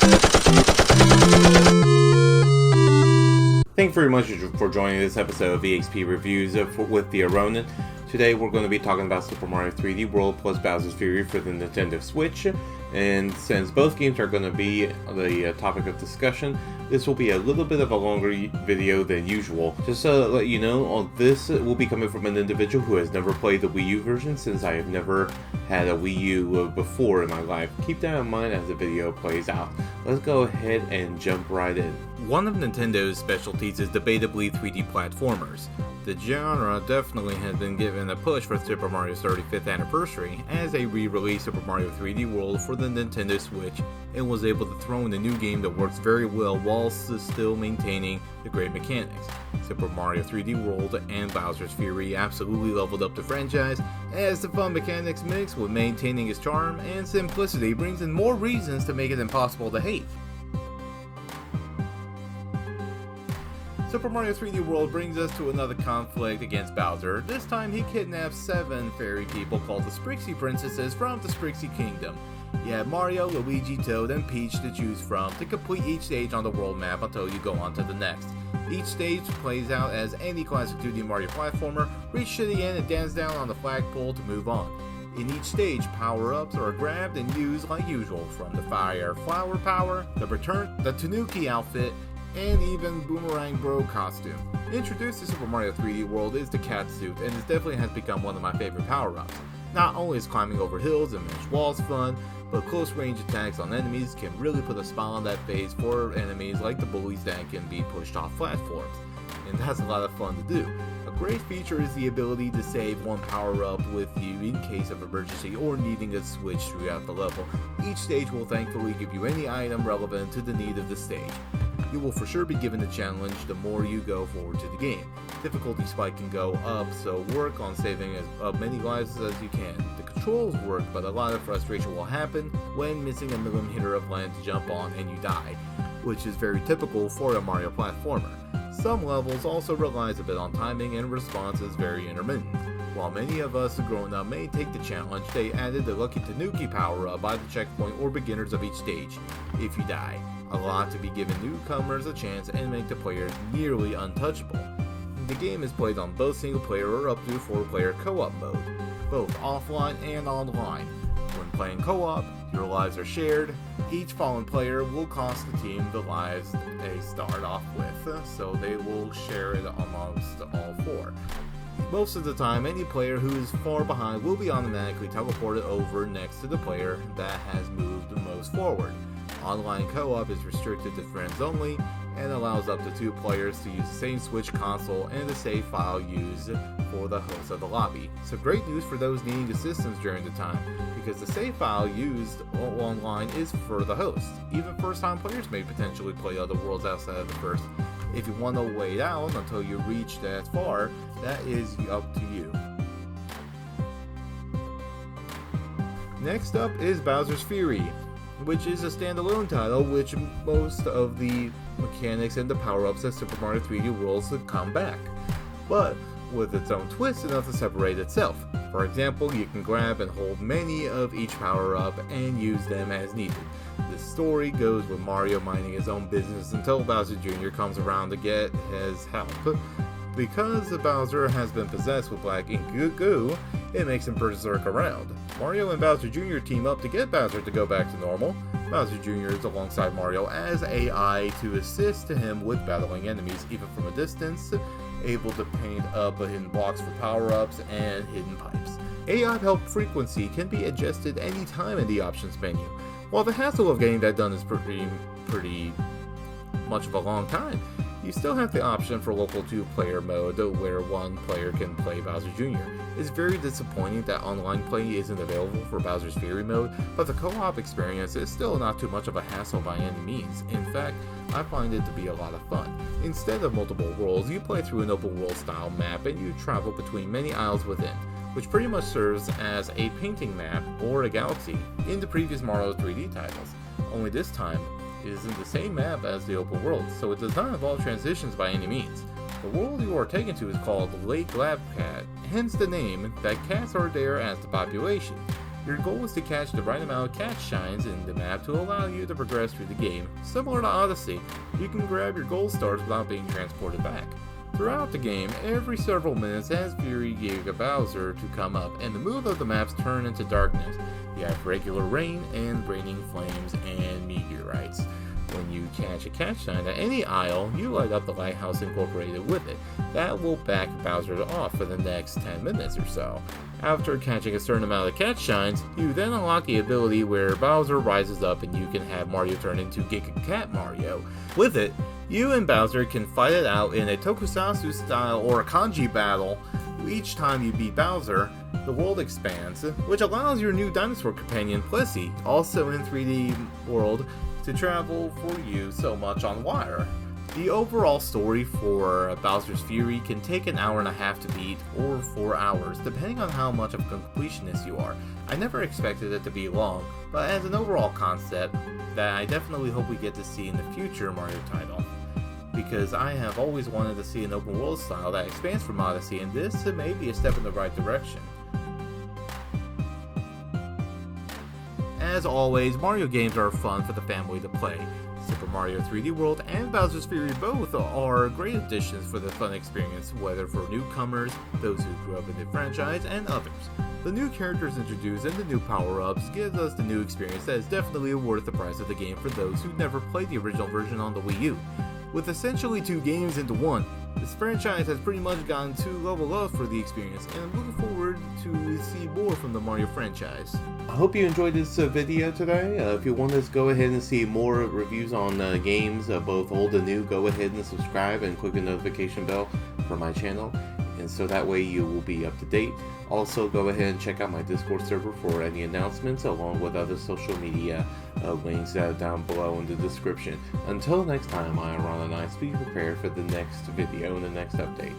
Thank you very much for joining this episode of EXP Reviews with the Ronin. Today we're going to be talking about Super Mario 3D World plus Bowser's Fury for the Nintendo Switch. And since both games are going to be the topic of discussion, this will be a little bit of a longer video than usual. Just to let you know, this will be coming from an individual who has never played the Wii U version, since I have never had a Wii U before in my life. Keep that in mind as the video plays out. Let's go ahead and jump right in. One of Nintendo's specialties is debatably 3D platformers. The genre definitely has been given a push for Super Mario's 35th anniversary as they re-released Super Mario 3D World for the Nintendo Switch and was able to throw in a new game that works very well whilst still maintaining the great mechanics. Super Mario 3D World and Bowser's Fury absolutely leveled up the franchise as the fun mechanics mix with maintaining its charm and simplicity brings in more reasons to make it impossible to hate. Super Mario 3D World brings us to another conflict against Bowser. This time he kidnaps 7 fairy people called the Sprixie Princesses from the Sprixie Kingdom. You have Mario, Luigi, Toad, and Peach to choose from to complete each stage on the world map until you go on to the next. Each stage plays out as any classic 2D Mario platformer. Reach to the end and dance down on the flagpole to move on. In each stage, power-ups are grabbed and used like usual, from the Fire Flower Power, the Return, the Tanuki outfit, and even Boomerang Bro costume. Introduced to Super Mario 3D World is the cat suit, and it definitely has become one of my favorite power-ups. Not only is climbing over hills and manage walls fun, but close range attacks on enemies can really put a smile on that face for enemies like the bullies that can be pushed off platforms. And that's a lot of fun to do. A great feature is the ability to save one power-up with you in case of emergency or needing a switch throughout the level. Each stage will thankfully give you any item relevant to the need of the stage. You will for sure be given a challenge the more you go forward to the game. Difficulty spike can go up, so work on saving as many lives as you can. The controls work, but a lot of frustration will happen when missing a millimeter of land to jump on and you die, which is very typical for a Mario platformer. Some levels also relies a bit on timing and response is very intermittent. While many of us growing up may take the challenge, they added the Lucky Tanuki power-up by the checkpoint or beginners of each stage if you die. A lot to be giving newcomers a chance and make the players nearly untouchable. The game is played on both single player or up to 4-player co-op mode, both offline and online. When playing co-op, your lives are shared. Each fallen player will cost the team the lives they start off with, so they will share it amongst all 4. Most of the time, any player who is far behind will be automatically teleported over next to the player that has moved the most forward. Online co-op is restricted to friends only and allows up to 2 players to use the same Switch console and the save file used for the host of the lobby. So great news for those needing assistance during the time, because the save file used online is for the host. Even first-time players may potentially play other worlds outside of the first. If you want to wait out until you reach that far, that is up to you. Next up is Bowser's Fury, which is a standalone title which most of the mechanics and the power-ups of Super Mario 3D World come back, but with its own twist enough to separate itself. For example, you can grab and hold many of each power-up and use them as needed. The story goes with Mario minding his own business until Bowser Jr. comes around to get his help. Because Bowser has been possessed with black ink goo, it makes him berserk around. Mario and Bowser Jr. team up to get Bowser to go back to normal. Bowser Jr. is alongside Mario as AI to assist him with battling enemies even from a distance, able to paint up hidden blocks for power-ups and hidden pipes. AI help frequency can be adjusted anytime in the options menu. While the hassle of getting that done is pretty much of a long time, you still have the option for local 2-player mode where one player can play Bowser Jr. It's very disappointing that online play isn't available for Bowser's Fury mode, but the co-op experience is still not too much of a hassle by any means. In fact, I find it to be a lot of fun. Instead of multiple worlds, you play through an open world style map and you travel between many aisles within, which pretty much serves as a painting map or a galaxy in the previous Mario 3D titles. Only this time, is in the same map as the open world, so it does not involve transitions by any means. The world you are taken to is called Lake Labcat, hence the name that cats are there as the population. Your goal is to catch the right amount of catch shines in the map to allow you to progress through the game. Similar to Odyssey, you can grab your gold stars without being transported back. Throughout the game, every several minutes as Fury Giga Bowser to come up, and the mood of the maps turn into darkness. You have regular rain and raining flames and meteorites. When you catch a catch shine at any isle, you light up the lighthouse incorporated with it. That will back Bowser off for the next 10 minutes or so. After catching a certain amount of catch shines, you then unlock the ability where Bowser rises up and you can have Mario turn into Giga Cat Mario. With it, you and Bowser can fight it out in a tokusatsu style or a kanji battle. Each time you beat Bowser, the world expands, which allows your new dinosaur companion Plissy, also in 3D world, to travel for you so much on wire. The overall story for Bowser's Fury can take an hour and a half to beat, or 4 hours, depending on how much of a completionist you are. I never expected it to be long, but as an overall concept, that I definitely hope we get to see in the future Mario title. Because I have always wanted to see an open world style that expands from Odyssey, and this may be a step in the right direction. As always, Mario games are fun for the family to play. Super Mario 3D World and Bowser's Fury both are great additions for the fun experience, whether for newcomers, those who grew up in the franchise, and others. The new characters introduced and the new power-ups gives us the new experience that is definitely worth the price of the game for those who never played the original version on the Wii U. With essentially 2 games into one, this franchise has pretty much gotten 2 level ups for the experience, and I'm looking forward to see more from the Mario franchise. I hope you enjoyed this video today. If you want to go ahead and see more reviews on games, both old and new, go ahead and subscribe and click the notification bell for my channel, and so that way you will be up to date. Also, go ahead and check out my Discord server for any announcements, along with other social media links down below in the description. Until next time, I am Ron, and I be prepared for the next video and the next update.